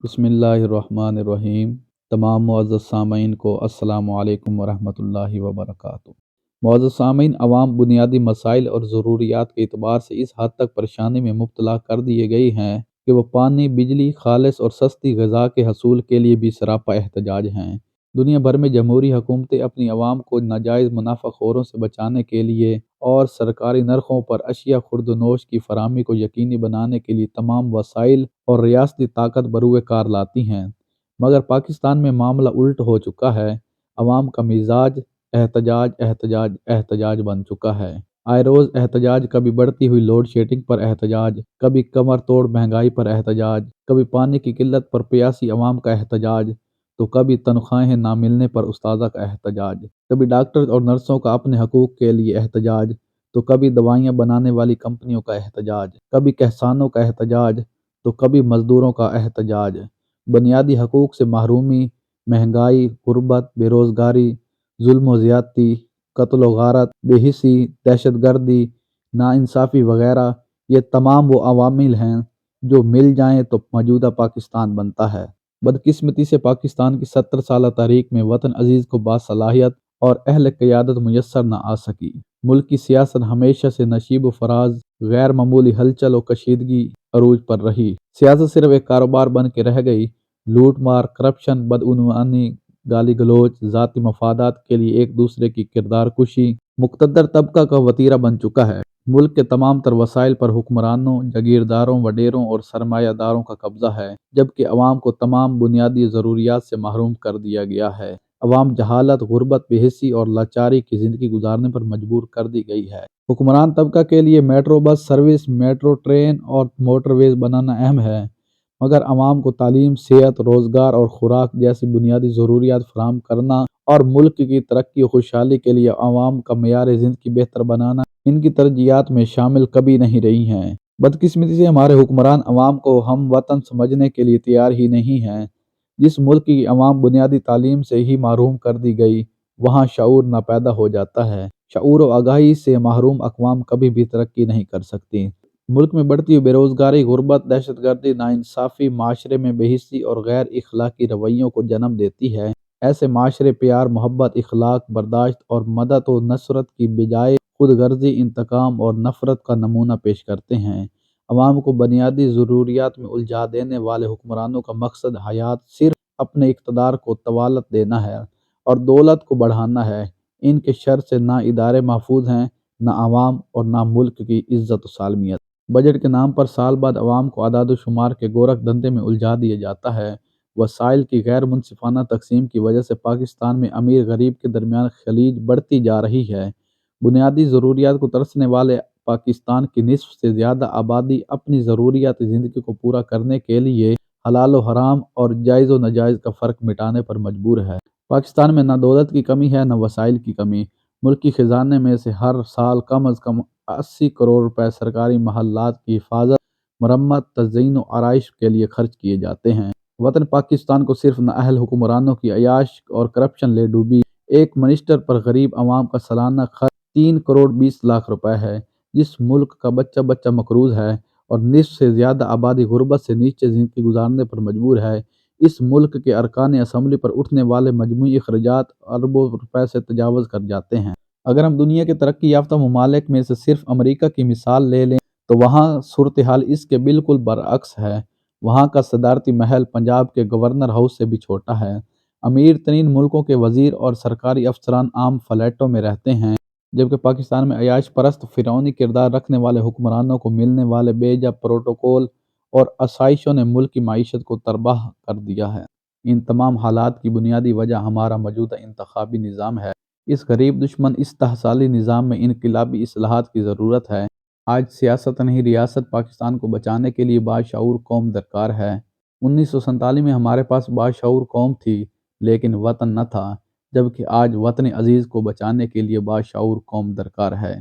بسم اللہ الرحمن الرحیم۔ تمام معزز سامعین کو السلام علیکم ورحمۃ اللہ وبرکاتہ۔ معزز سامعین، عوام بنیادی مسائل اور ضروریات کے اعتبار سے اس حد تک پریشانی میں مبتلا کر دیے گئی ہیں کہ وہ پانی، بجلی، خالص اور سستی غذا کے حصول کے لیے بھی سراپا احتجاج ہیں۔ دنیا بھر میں جمہوری حکومتیں اپنی عوام کو ناجائز منافع خوروں سے بچانے کے لیے اور سرکاری نرخوں پر اشیاء خورد و نوش کی فراہمی کو یقینی بنانے کے لیے تمام وسائل اور ریاستی طاقت بروئے کار لاتی ہیں، مگر پاکستان میں معاملہ الٹ ہو چکا ہے۔ عوام کا مزاج احتجاج احتجاج احتجاج بن چکا ہے۔ آئے روز احتجاج، کبھی بڑھتی ہوئی لوڈ شیڈنگ پر احتجاج، کبھی کمر توڑ مہنگائی پر احتجاج، کبھی پانی کی قلت پر پیاسی عوام کا احتجاج، تو کبھی تنخواہیں نہ ملنے پر استاذہ کا احتجاج، کبھی ڈاکٹر اور نرسوں کا اپنے حقوق کے لیے احتجاج، تو کبھی دوائیاں بنانے والی کمپنیوں کا احتجاج، کبھی کسانوں کا احتجاج، تو کبھی مزدوروں کا احتجاج۔ بنیادی حقوق سے محرومی، مہنگائی، غربت، بے روزگاری، ظلم و زیادتی، قتل و غارت، بے حسی، دہشت گردی، ناانصافی وغیرہ، یہ تمام وہ عوامل ہیں جو مل جائیں تو موجودہ پاکستان بنتا ہے۔ بدقسمتی سے پاکستان کی 70 سالہ تاریخ میں وطن عزیز کو باصلاحیت اور اہل قیادت میسر نہ آ سکی۔ ملک کی سیاست ہمیشہ سے نشیب و فراز، غیر معمولی ہلچل و کشیدگی عروج پر رہی۔ سیاست صرف ایک کاروبار بن کے رہ گئی۔ لوٹ مار، کرپشن، بدعنوانی، گالی گلوچ، ذاتی مفادات کے لیے ایک دوسرے کی کردار کشی مقتدر طبقہ کا وتیرہ بن چکا ہے۔ ملک کے تمام تر وسائل پر حکمرانوں، جاگیرداروں، وڈیروں اور سرمایہ داروں کا قبضہ ہے، جبکہ عوام کو تمام بنیادی ضروریات سے محروم کر دیا گیا ہے۔ عوام جہالت، غربت، بے حسی اور لاچاری کی زندگی گزارنے پر مجبور کر دی گئی ہے۔ حکمران طبقہ کے لیے metro bus service, metro train اور موٹر ویز بنانا اہم ہے، مگر عوام کو تعلیم، صحت، روزگار اور خوراک جیسی بنیادی ضروریات فراہم کرنا اور ملک کی ترقی و خوشحالی کے لیے عوام کا معیار زندگی بہتر بنانا ان کی ترجیحات میں شامل کبھی نہیں رہی ہیں۔ بدقسمتی سے ہمارے حکمران عوام کو ہم وطن سمجھنے کے لیے تیار ہی نہیں ہیں۔ جس ملک کی عوام بنیادی تعلیم سے ہی محروم کر دی گئی، وہاں شعور نہ پیدا ہو جاتا ہے۔ شعور و آگاہی سے محروم اقوام کبھی بھی ترقی نہیں کر سکتی۔ ملک میں بڑھتی ہوئی بے روزگاری، غربت، دہشت گردی، ناانصافی معاشرے میں بے حسی اور غیر اخلاقی رویوں کو جنم دیتی ہے۔ ایسے معاشرے پیار، محبت، اخلاق، برداشت اور مدد و نصرت کی بجائے خود غرضی، انتقام اور نفرت کا نمونہ پیش کرتے ہیں۔ عوام کو بنیادی ضروریات میں الجھا دینے والے حکمرانوں کا مقصد حیات صرف اپنے اقتدار کو طوالت دینا ہے اور دولت کو بڑھانا ہے۔ ان کے شر سے نہ ادارے محفوظ ہیں، نہ عوام اور نہ ملک کی عزت و سالمیت۔ بجٹ کے نام پر سال بعد عوام کو اعداد و شمار کے گورکھ دھندے میں الجھا دیا جاتا ہے۔ وسائل کی غیر منصفانہ تقسیم کی وجہ سے پاکستان میں امیر غریب کے درمیان خلیج بڑھتی جا رہی ہے۔ بنیادی ضروریات کو ترسنے والے پاکستان کی نصف سے زیادہ آبادی اپنی ضروریات زندگی کو پورا کرنے کے لیے حلال و حرام اور جائز و ناجائز کا فرق مٹانے پر مجبور ہے۔ پاکستان میں نہ دولت کی کمی ہے، نہ وسائل کی کمی۔ ملکی خزانے میں سے ہر سال کم از کم 80 کروڑ روپے سرکاری محلات کی حفاظت، مرمت، تزئین و آرائش کے لیے خرچ کیے جاتے ہیں۔ وطن پاکستان کو صرف نااہل حکمرانوں کی عیاش اور کرپشن لے ڈوبی۔ ایک منسٹر پر غریب عوام کا سالانہ خرچ 3 کروڑ 20 لاکھ روپے ہے۔ جس ملک کا بچہ بچہ مقروض ہے اور نصف سے زیادہ آبادی غربت سے نیچے زندگی گزارنے پر مجبور ہے، اس ملک کے ارکان اسمبلی پر اٹھنے والے مجموعی اخراجات اربوں روپے سے تجاوز کر جاتے ہیں۔ اگر ہم دنیا کے ترقی یافتہ ممالک میں سے صرف امریکہ کی مثال لے لیں تو وہاں صورتحال اس کے بالکل برعکس ہے۔ وہاں کا صدارتی محل پنجاب کے گورنر ہاؤس سے بھی چھوٹا ہے۔ امیر ترین ملکوں کے وزیر اور سرکاری افسران عام فلیٹوں میں رہتے ہیں، جبکہ پاکستان میں عیاش پرست فرعونی کردار رکھنے والے حکمرانوں کو ملنے والے بے جا پروٹوکول اور آسائشوں نے ملک کی معیشت کو تباہ کر دیا ہے۔ ان تمام حالات کی بنیادی وجہ ہمارا موجودہ انتخابی نظام ہے۔ اس غریب دشمن استحصالی نظام میں انقلابی اصلاحات کی ضرورت ہے۔ آج سیاست نہیں، ریاست پاکستان کو بچانے کے لیے باشعور قوم درکار ہے۔ 1947 میں ہمارے پاس باشعور قوم تھی لیکن وطن نہ تھا، جبکہ آج وطن عزیز کو بچانے کے لیے باشعور قوم درکار ہے۔